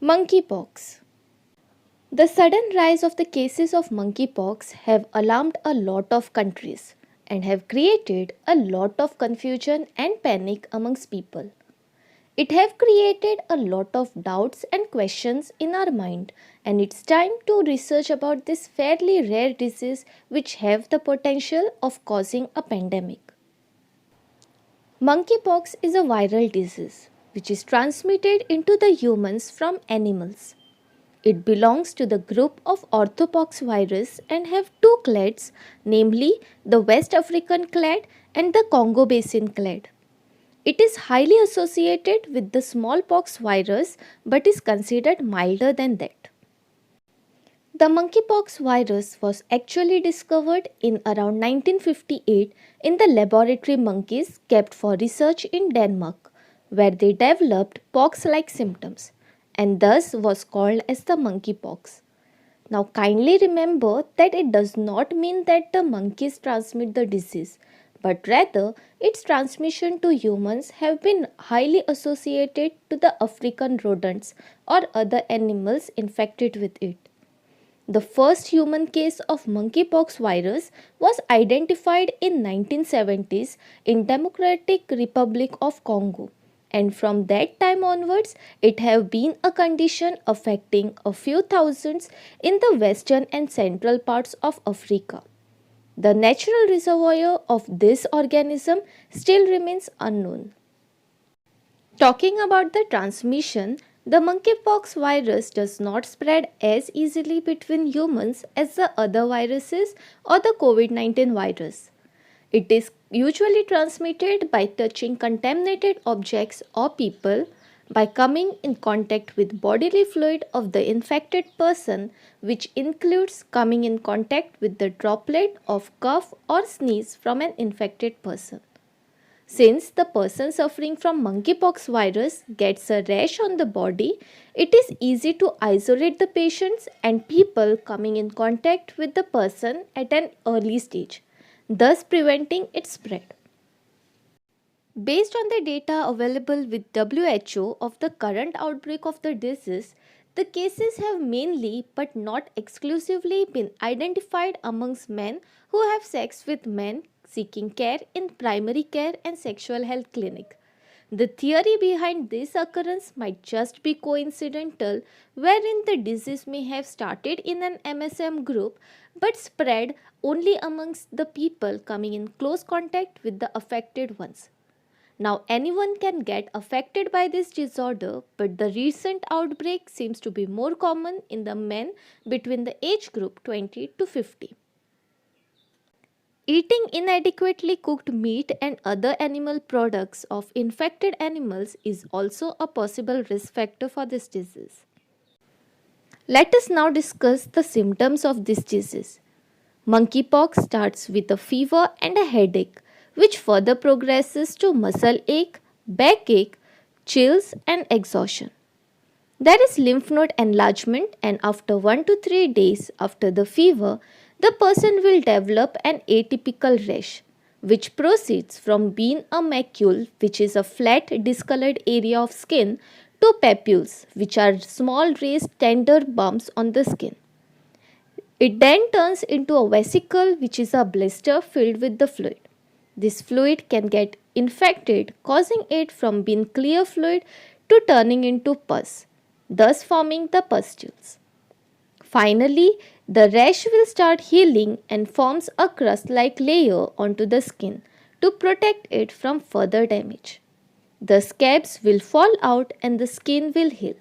Monkeypox. The sudden rise of the cases of monkeypox have alarmed a lot of countries and have created a lot of confusion and panic amongst people. It have created a lot of doubts and questions in our mind, and it's time to research about this fairly rare disease which have the potential of causing a pandemic. Monkeypox is a viral disease which is transmitted into the humans from animals. It belongs to the group of orthopox virus and have two clades, namely the West African clade and the Congo Basin clade. It is highly associated with the smallpox virus but is considered milder than that. The monkeypox virus was actually discovered in around 1958 in the laboratory monkeys kept for research in Denmark, where they developed pox like symptoms and thus was called as the monkeypox. Now, kindly remember that it does not mean that the monkeys transmit the disease, but rather its transmission to humans have been highly associated to the African rodents or other animals infected with it. The first human case of monkeypox virus was identified in 1970s in Democratic Republic of Congo, and from that time onwards it have been a condition affecting a few thousands in the western and central parts of Africa. The natural reservoir of this organism still remains unknown. Talking about the transmission, the monkeypox virus does not spread as easily between humans as the other viruses or the COVID 19 virus. It is usually transmitted by touching contaminated objects or people, by coming in contact with bodily fluid of the infected person, which includes coming in contact with the droplet of cough or sneeze from an infected person. Since the person suffering from monkeypox virus gets a rash on the body, it is easy to isolate the patients and people coming in contact with the person at an early stage, thus preventing its spread. Based on the data available with WHO of the current outbreak of the disease, the cases have mainly but not exclusively been identified amongst men who have sex with men seeking care in primary care and sexual health clinic. The theory behind this occurrence might just be coincidental, wherein the disease may have started in an MSM group but spread only amongst the people coming in close contact with the affected ones. Now, anyone can get affected by this disorder, but the recent outbreak seems to be more common in the men between the age group 20 to 50. Eating inadequately cooked meat and other animal products of infected animals is also a possible risk factor for this disease. Let us now discuss the symptoms of this disease. Monkeypox starts with a fever and a headache, which further progresses to muscle ache, backache, chills, and exhaustion. There is lymph node enlargement, and after 1 to 3 days after the fever, the person will develop an atypical rash, which proceeds from being a macule, which is a flat discolored area of skin, to papules, which are small raised tender bumps on the skin. It then turns into a vesicle, which is a blister filled with the fluid. This fluid can get infected, causing it from being clear fluid to turning into pus, thus forming the pustules. Finally, the rash will start healing and forms a crust-like layer onto the skin to protect it from further damage. The scabs will fall out and the skin will heal.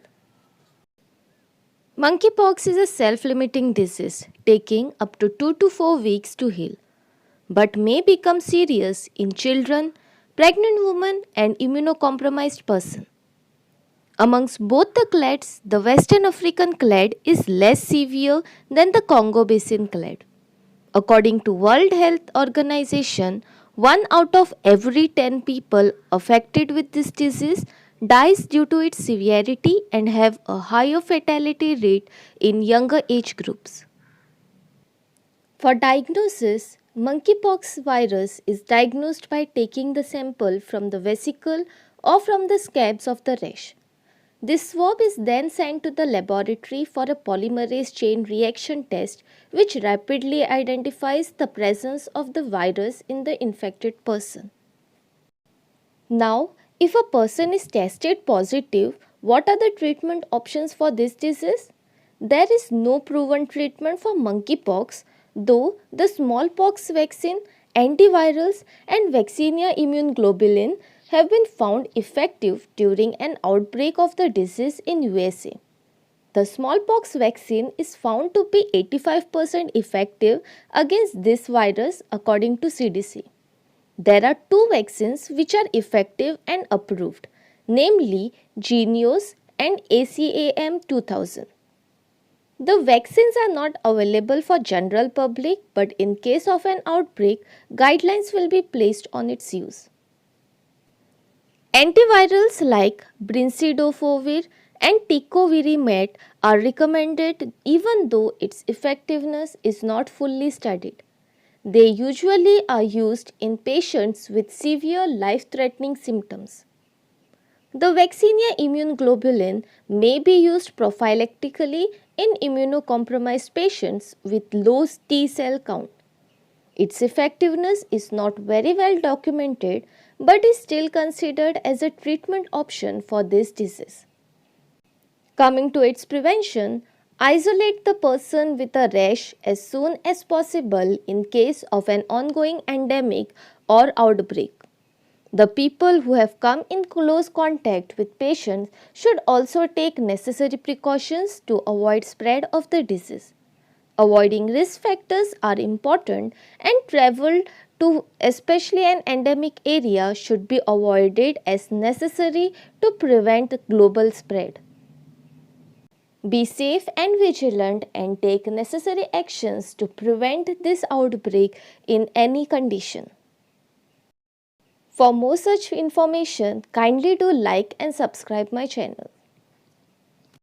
Monkeypox is a self-limiting disease taking up to 2 to 4 weeks to heal, but may become serious in children, pregnant women, and immunocompromised persons. Amongst both the clades, the Western African clade is less severe than the Congo Basin clade. According to World Health Organization, 1 out of every 10 people affected with this disease dies due to its severity and have a higher fatality rate in younger age groups. For diagnosis, monkeypox virus is diagnosed by taking the sample from the vesicle or from the scabs of the rash. This swab is then sent to the laboratory for a polymerase chain reaction test, which rapidly identifies the presence of the virus in the infected person. Now, if a person is tested positive, what are the treatment options for this disease? There is no proven treatment for monkeypox, though the smallpox vaccine, antivirals, and vaccinia immunoglobulin have been found effective during an outbreak of the disease in USA. The smallpox vaccine is found to be 85% effective against this virus according to CDC. There are two vaccines which are effective and approved, namely Jynneos and ACAM 2000. The vaccines are not available for general public, but in case of an outbreak, guidelines will be placed on its use. Antivirals like brincidofovir and tecovirimat are recommended even though its effectiveness is not fully studied. They usually are used in patients with severe life-threatening symptoms. The vaccinia immunoglobulin may be used prophylactically in immunocompromised patients with low T cell count. Its effectiveness is not very well documented but is still considered as a treatment option for this disease. Coming to its prevention, isolate the person with a rash as soon as possible in case of an ongoing endemic or outbreak. The people who have come in close contact with patients should also take necessary precautions to avoid spread of the disease. Avoiding risk factors are important and travel to especially an endemic area should be avoided as necessary to prevent global spread. Be safe and vigilant and take necessary actions to prevent this outbreak in any condition. For more such information, kindly do like and subscribe my channel.